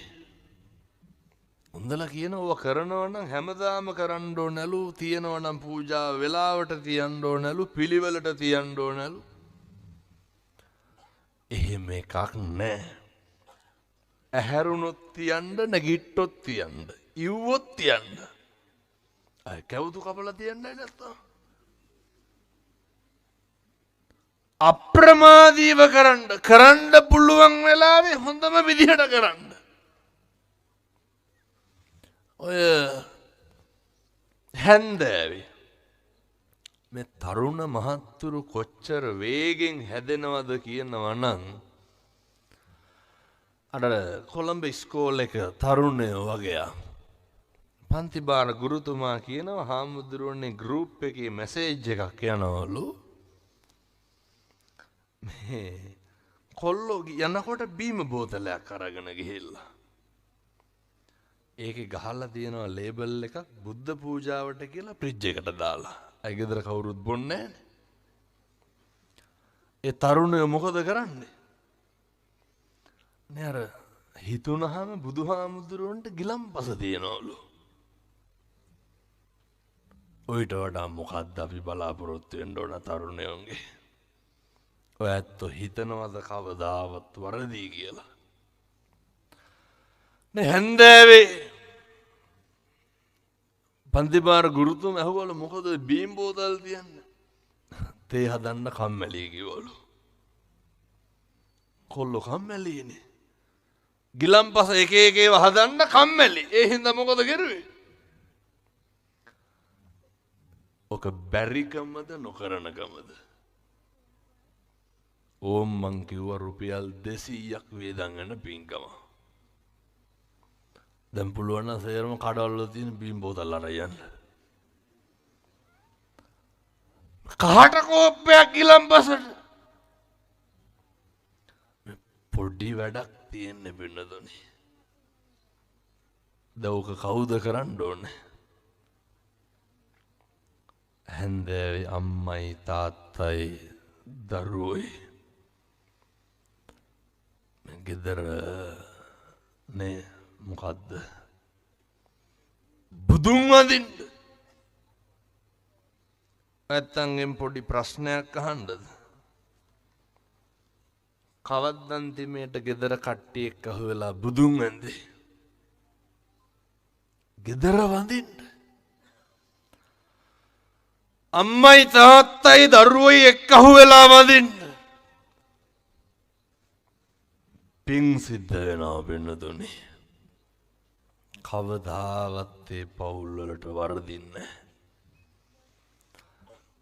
උන්දලා කියනවා කරනවා නම් හැමදාම කරන්න ඕනලු, තියනවා නම් පූජා වෙලාවට තියන්න ඕනලු, පිළිවෙලට තියන්න ඕනලු. එහෙම එකක් නැහැ. ඇහැරුණොත් තියන්න, නැගිට්ටොත් තියන්න, ඉව්වොත් තියන්න. අය කැවුතු කපලා තියන්නයි නැත්තම්. අප්‍රමාදීව කරන්න පුළුවන් වෙලාවේ හොඳම විදිහට කරන්න. ඔය හැන්දෑවේ මේ තරුණ මහත්තුරු කොච්චර වේගෙන් හැදෙනවද කියනවා නම් අර කොළඹ ඉස්කෝලේ එක තරුණයෝ වගේ පන්ති බාර ගුරුතුමා කියනවා හාමුදුරුවනේ ගෲප් එකේ මැසේජ් එකක් යනවලු. මේ කොල්ලෝ යනකොට බීම බෝතලයක් අරගෙන ගිහිල්ලා ඒකේ ගහලා තියෙනවා ලේබල් එකක් බුද්ධ පූජාවට කියලා ෆ්‍රිජ් එකට දාලා. අය ගෙදර කවුරුත් බොන්නේ නැහැ. ඒ තරුණයෝ මොකද කරන්නේ? නේ අර හිතුනහම බුදුහාමුදුරුවන්ට ගිලම්පස තියනවලු. ඔයිට වඩා මොකද්ද අපි බලාපොරොත්තු වෙන්න ඕන තරුණයෝන්ගේ? ඔය ඇත්තෝ හිතනවද කවදාවත් වරදී කියලා? නේ හැන්දෑවේ පන්තිපාර ගුරුතුම ඇහුවලු මොකද බීම් බෝතල් තියන්නේ? තේ හදන්න කම්මැලි කිව්වලු. කොල්ලෝ කම්මැලිනේ. ගිලම්පස එක එක ඒවා හදන්න කම්මැලි. ඒ හින්දා මොකද කරුවේ? ඔක බැරිකමද නොකරනකමද? ඕම් මං කිව්වා රුපියල් 200ක් වේදන් යන පින්කම. දැන් පුළුවන් නම් සේරම කඩවල තියෙන බීම් බෝතල් අරන් යන්න. කහට කෝප්පයක් ගිලම්පසට. පොඩි වැඩක් තියෙන්නේ පින්නතුනි. දවක කවුද කරන්න ඕනේ? හැන්දෑවේ අම්මයි තාත්තයි දරුවෝයි ගෙදර නේ මොකද්ද බුදුන් වඳින්න. නැත්තංගෙන් පොඩි ප්‍රශ්නයක් අහන්නද? කවද්ද අන්තිමේට ගෙදර කට්ටිය එක්ක අහුවෙලා බුදුන් වැඳේ? ගෙදර වඳින්න. අම්මයි තාත්තයි දරුවෝයි එක්ක අහුවෙලා වඳින්න. පිං සිද්ධ වෙනවා පින්නතුනි. කවදාවත් ඒ පවුල් වලට වරදින්නේ.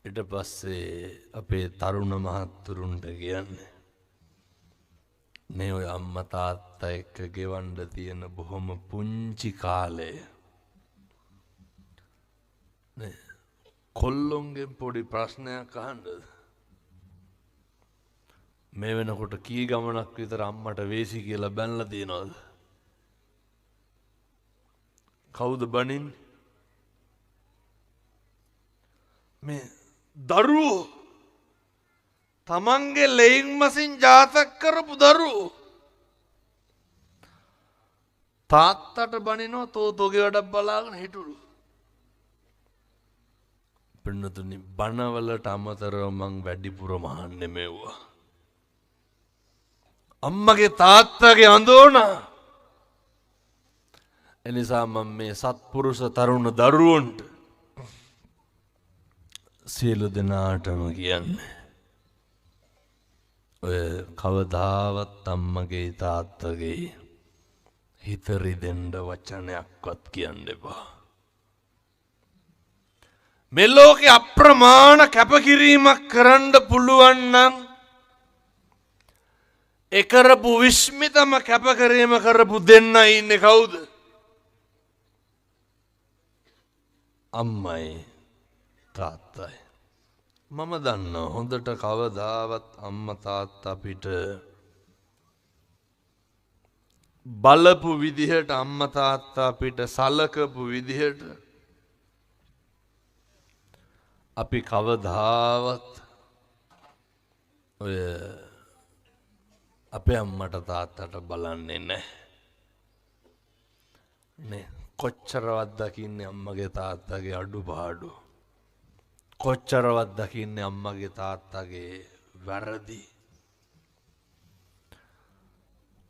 ඊට පස්සේ අපේ තරුණ මහත්තුරුන්ට කියන්නේ නේ ඔය අම්මා තාත්තා එක්ක ගෙවන්න තියෙන බොහොම පුංචි කාලය නේ කොල්ලොන්ගෙන් පොඩි ප්‍රශ්නයක් අහන්නද මේ වෙනකොට කී ගමනක් විතර අම්මට වේසි කියලා බැනලා තියනවද කවුද බනින්නේ මේ දරුවෝ තමන්ගේ ලෙයින් මසින් ජාතක කරපු දරුවෝ තාත්තට බනිනවා තෝතෝගේ වැඩක් බලාගෙන හිටුරු පින්නතුනි බනවලට අමතරව මං වැඩිපුරම අහන්නේ මෙව්වා අම්මගේ තාත්තගේ අඳෝනා එනිසා මම මේ සත්පුරුෂ තරුණ දරුවන්ට සියලු දෙනාටම කියන්නේ ඔය කවදාවත් අම්මගේ තාත්තගේ හිත රිදෙන්න වචනයක්වත් කියන්න එපා. මේ ලෝකේ අප්‍රමාණ කැපකිරීමක් කරන්න පුළුවන් නම් ඒ කරපු විස්මිතම කැපකිරීම කරපු දෙන්න ඉන්නේ කවුද? අම්මයි තාත්තයි. මම දන්නවා හොඳට කවදාවත් අම්මා තාත්තා අපිට බලපු විදිහට අම්මා තාත්තා අපිට සලකපු විදිහට අපි කවදාවත් ඔය අපේ අම්මට තාත්තට බලන්නේ නැහැ. කොච්චරවත් දකින්නේ අම්මගේ තාත්තගේ අඩුපාඩු. කොච්චරවත් දකින්නේ අම්මගේ තාත්තගේ වැරදි.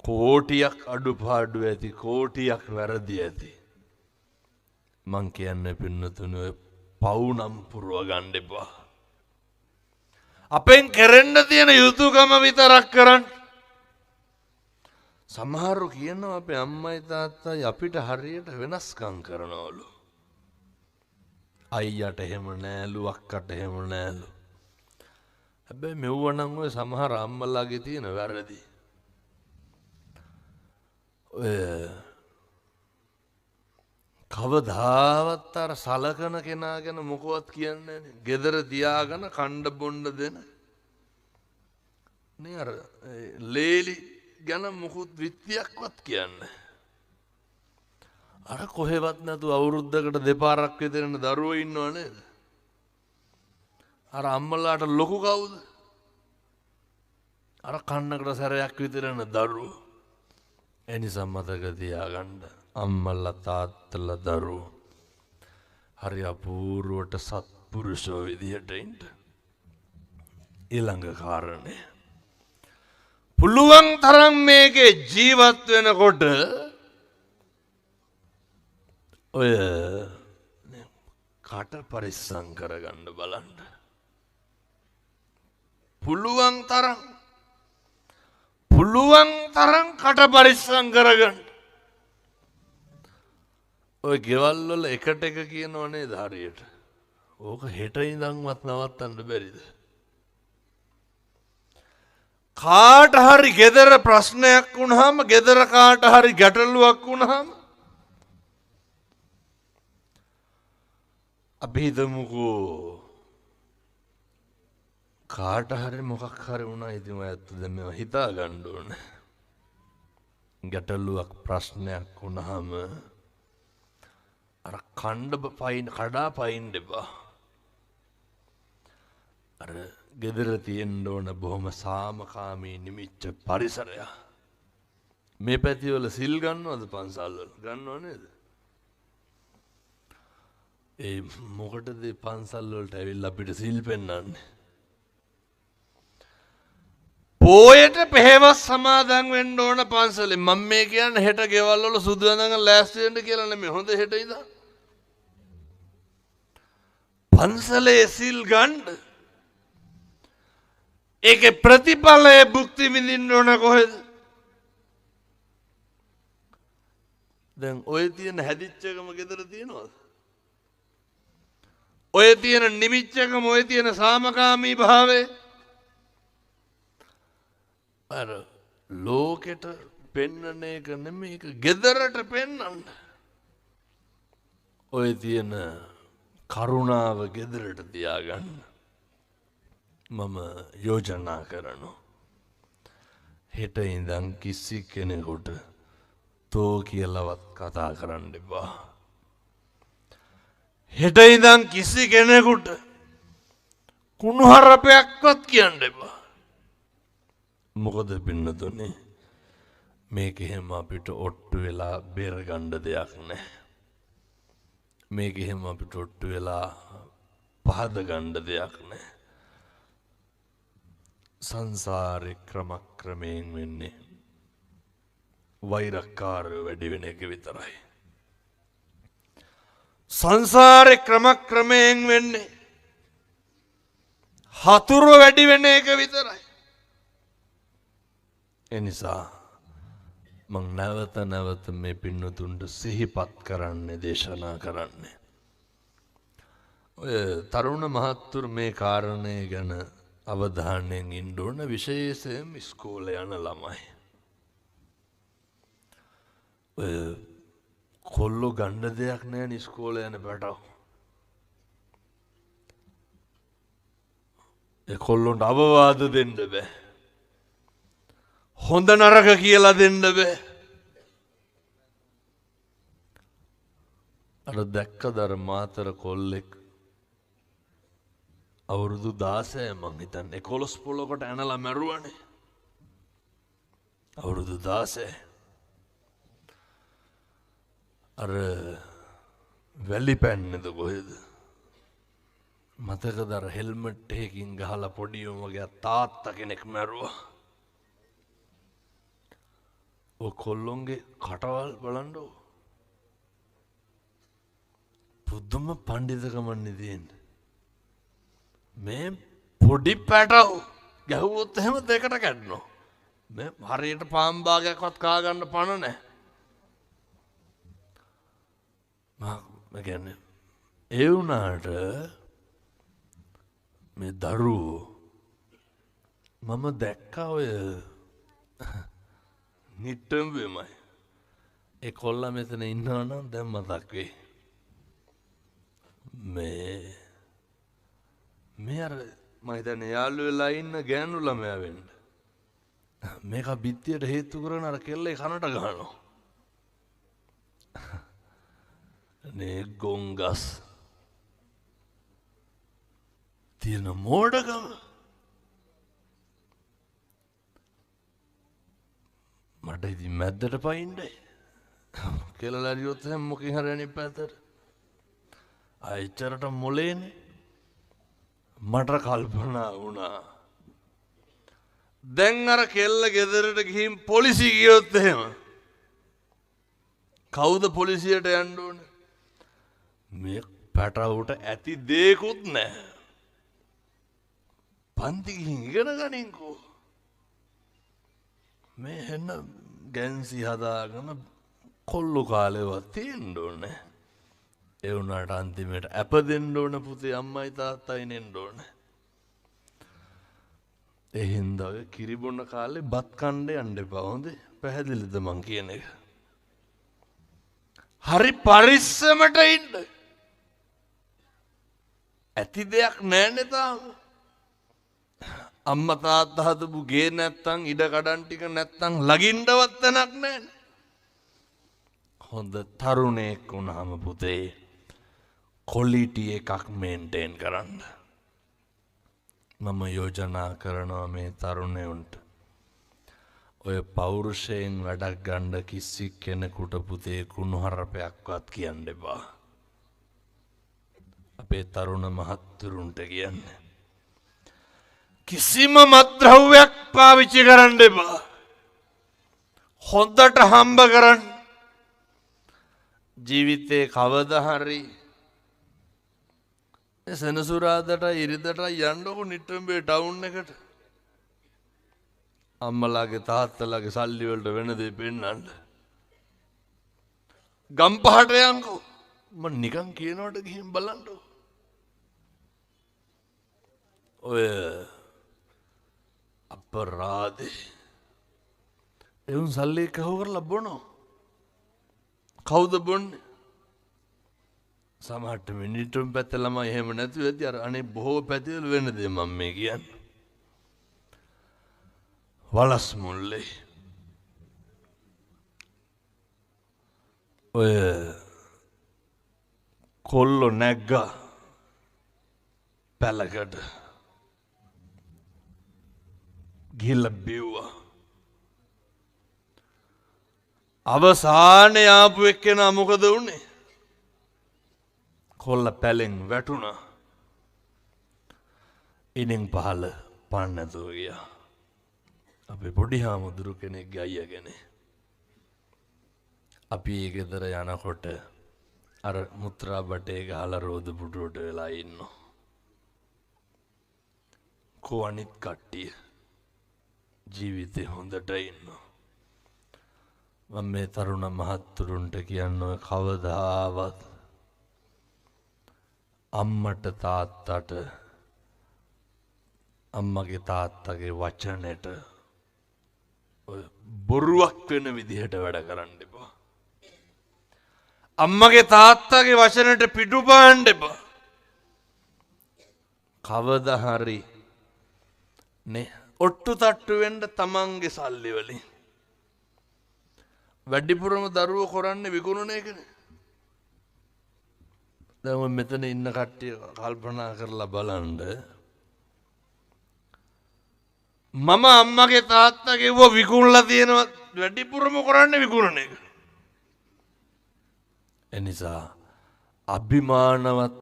කෝටියක් අඩුපාඩු ඇති කෝටියක් වැරදි ඇති. මං කියන්නේ පින්නතුනේ ඔය පවුනම් පුරව ගන්න එපා. අපෙන් කරන්න තියෙන යුතුයකම විතරක් කරන්න. සමහරු කියනවා අපේ අම්මයි තාත්තයි අපිට හරියට වෙනස්කම් කරනවලු. අයියට එහෙම නෑලු අක්කට එහෙම නෑලු. හැබැයි මෙව්ව නම් ඔය සමහර අම්මලාගේ තියෙන වැරදි. ඔය කවදාවත් අර සලකන කෙනා ගැන මොකවත් කියන්නේ නැහැ. ගෙදර තියාගෙන කණ්ඩ බොණ්ඩ දෙන. නේ අර ලේලි ගැන මොකුත් විත්තියක්වත් කියන්නේ. අර කොහෙවත් නැතු අවුරුද්දකට දෙපාරක් විතරන දරුවෝ ඉන්නව නේද? අර අම්මලාට ලොකු කවුද? අර කන්නකට සැරයක් විතරන දරුවෝ. එනිසා මතක තියාගන්න අම්මලා තාත්තලා දරුවෝ හරි අපූර්වට සත්පුරුෂෝ විදියට ඉන්න. ඊළඟ කාරණේ පුළුවන් තරම් මේකේ ජීවත් වෙනකොට ඔය කට පරිස්සම් කරගන්න බලන්න. පුළුවන් තරම් කට පරිස්සම් කරගන්න. ඔය ගෙවල් වල එකට එක කියනව නේද හරියට. ඕක හෙට ඉඳන්වත් නවත්තන්න බැරිද? කාට හරි ගෙදර ප්‍රශ්නයක් වුණාම ගෙදර කාට හරි ගැටලුවක් වුණාම අපි හිතමුකෝ කාට හරි මොකක් හරි වුණා ඉතින් ඔයත් දැන් මේව හිතා ගන්න ඕනේ. ගැටලුවක් ප්‍රශ්නයක් වුණාම අර කඩා පයින් දෙපා. අර ගෙදර තියෙන්න ඕන බොහොම සාමකාමී නිමිච්ච පරිසරය. මේ පැතිවල සිල් ගන්නවද පන්සල් වල? ගන්නව නේද? ඒ මොකටද පන්සල් වලට ඇවිල්ලා අපිට සිල් පෙන්නන්නේ? පොයට පෙහෙවස් සමාදන් වෙන්න ඕන පන්සලේ. මම මේ කියන්නේ හෙට ගෙවල් වල සුදු ඇඳගෙන ලෑස්ති වෙන්න කියලා නෙමෙයි. හොඳ හෙට ඉඳන් පන්සලේ සිල් ගන්න. ඒකේ ප්‍රතිඵලය භුක්ති විඳින්න ඕන කොහෙද? දැන් ඔය තියෙන හැදිච්චකම ගෙදර තියනවද? ඔය තියෙන නිමිච්චකම ඔය තියෙන සාමකාමී භාවය අර ලෝකෙට පෙන්නන එක නෙමෙයි ඒක ගෙදරට පෙන්නන්න. ඔය තියෙන කරුණාව ගෙදරට තියාගන්න මම යෝජනා කරනවා. හෙට ඉඳන් කිසි කෙනෙකුට තෝ කියලාවත් කතා කරන්න එපා. හෙට ඉඳන් කිසි කෙනෙකුට කුණුහරුපයක්වත් කියන්න එපා. මොකද පින්නතුනේ මේක එහෙම අපිට ඔට්ටු වෙලා බේර ගන්න දෙයක් නැහැ. මේක එහෙම අපිට ඔට්ටු වෙලා පහද ගන්න දෙයක් නැහැ. සංසාරේ ක්‍රමක්‍රමයෙන් වෙන්නේ වෛරක්කාරයෝ වැඩි වෙන එක විතරයි. සංසාරේ ක්‍රමක්‍රමයෙන් වෙන්නේ හතුරු වැඩි වෙන එක විතරයි. එනිසා මං නැවත නැවත මේ පින්නතුන්ට සිහිපත් කරන්නේ දේශනා කරන්නේ. ඔය තරුණ මහත්තුරු මේ කාරණය ගැන අවධානයෙන් ඉන්න ඕන විශේෂයෙන් ඉස්කෝලේ යන ළමයි. ඔය කොල්ලෝ ගන්න දෙයක් නැහැ ඉස්කෝලේ යන පැටව. ඒ කොල්ලොන්ට අවවාද දෙන්න බෑ. හොඳ නරක කියලා දෙන්න බෑ. අර දැක්කද අර මාතර කොල්ලෙක් අවුරුදු 16 මං හිතන්නේ 11 පොලකට ඇනලා මැරුවනේ. අවුරුදු 16 අර වැලි පැන්නේද කොහෙද මතකද අර හෙල්මට් එකකින් ගහලා පොඩි උමගේ තාත්තා කෙනෙක් මැරුවා. ඔය කොල්ලොන්ගේ කටවල් බලන්නෝ. පුදුම පඬිතුකමන්නේ තියෙන්නේ. මේ පොඩි පැටව ගැහුවොත් එහෙම දෙකට කැඩනවා. මේ හරියට පාන් භාගයක්වත් කා ගන්න පණ නැහැ. මම කියන්නේ ඒ වුණාට මේ දරුවෝ මම දැක්කා ඔය නිට්ටඹෙමයි. ඒ කොල්ලා මෙතන ඉන්නවා නම් දැන් මතක් වෙයි. මේ අර මම හිතන්නේ යාළු වෙලා ඉන්න ගෑනු ළමයා වෙන්න. මේක බිත්තියට හේතු කරන අර කෙල්ලේ කනට ගහනවා. නේ ගොංගස් තියෙන මෝඩකම. මට ඉතින් මැද්දට පයින්නේ. කෙලලා දියොත් එහෙනම් මොකෙන් හරි අනිත් පැත්තට. ආයෙච්චරට මොලේනේ. මට කල්පනා වුණා. දැන් අර කෙල්ල ගෙදරට ගිහින් පොලිසිය ගියොත් එහෙම කවුද පොලිසියට යන්න ඕනේ? මේ පැටවුට ඇති දෙයක්වත් නැහැ. පන්ති ගිහින් ඉගෙන ගනින්කෝ. මේ හෙන්න ගැන්සි හදාගෙන කොල්ලු කාලේවත් තියෙන්න ඕනේ. ඒ වුණාට අන්තිමට අප දෙන්න ඕන පුතේ අම්මයි තාත්තයි නෙන්න ඕනේ. ඒ හින්දා ඔය කිරිබොන කාලේ බත් කන්න යන්න එපා. හොඳේ පැහැදිලිද මං කියන එක? හරි පරිස්සමට ඉන්න. ඇති දෙයක් නැන්නේ තාම. අම්මා තාත්තා හදපු ගේ නැත්තම් ඉඩ කඩන් ටික නැත්තම් ලගින්නවත් තැනක් නැන්නේ. හොඳ තරුණයෙක් වුණාම පුතේ ක්වොලිටි එකක් මේන්ටේන් කරන්න. මම යෝජනා කරනවා මේ තරුණයන්ට ඔය පෞරුෂයෙන් වැඩක් ගන්න කිසි කෙනෙකුට පුතේ කුණුහරුපයක්වත් කියන්න එපා. අපේ තරුණ මහත්තුරුන්ට කියන්නේ කිසිම මත්ද්‍රව්‍යයක් පාවිච්චි කරන්න එපා. හොඳට හම්බ කරන්න. ජීවිතේ කවදා හරි සෙනසුරාදට ඉරිදට යන්නකො නිට්ටඹේ ටවුන් එකට. අම්මලාගේ තාත්තලාගේ සල්ලි වලට වෙන දේ පෙන්නන්න. ගම්පහට යන්කෝ. මම නිකන් කියනවට ගිහින් බලන්නකෝ. ඔය අපරාධේ එවුන් සල්ලි එකහුව කරලා බොනෝ. කවුද බොන්නේ? සමහරට මිනිටුම් පැත්ත ළමයි එහෙම නැතුව ඇති අර අනේ බොහෝ පැතිවල වෙන දේ මම මේ කියන්නේ. වලස් මුල්ලේ ඔය කොල්ලෝ නැග්ගා පැලකට ගිහිල්ලා බිව්වා. අවසානයේ ආපු එක්කෙනා මොකද වුනේ? කොල්ල පැලෙන් වැටුණා. ඉනින් පහල පන්න නැතුව ගියා. අපේ පොඩි හාමුදුරු කෙනෙක්ගේ අයියාගෙන. අපි ඒ ගෙදර යනකොට අර මුත්‍රා බටේ ගහලා රෝද පුටුවට වෙලා ඉන්නවා. කෝ අනිත් කට්ටිය ජීවිතේ හොඳට ඉන්නවා. මම මේ තරුණ මහත්තුරුන්ට කියන්නේ කවදාවත් අම්මට තාත්තට අම්මගේ තාත්තගේ වචනෙට බොරුවක් වෙන විදිහට වැඩ කරන්න එපා. අම්මගේ තාත්තගේ වචනට පිටුපාන්න එපා. කවදා හරි නේ ඔට්ටු තට්ටු වෙන්න තමන්ගේ සල්ලි වලින් වැඩිපුරම දරුවෝ කරන්නේ විකුණන එකනේ. දැන් මෙතන ඉන්න කට්ටිය කල්පනා කරලා බලන්න. මම අම්මගේ තාත්තගේ ව විකුණලා තියෙනවා වැඩිපුරම කරන්නේ විකුණන එක. එනිසා අභිමානවත්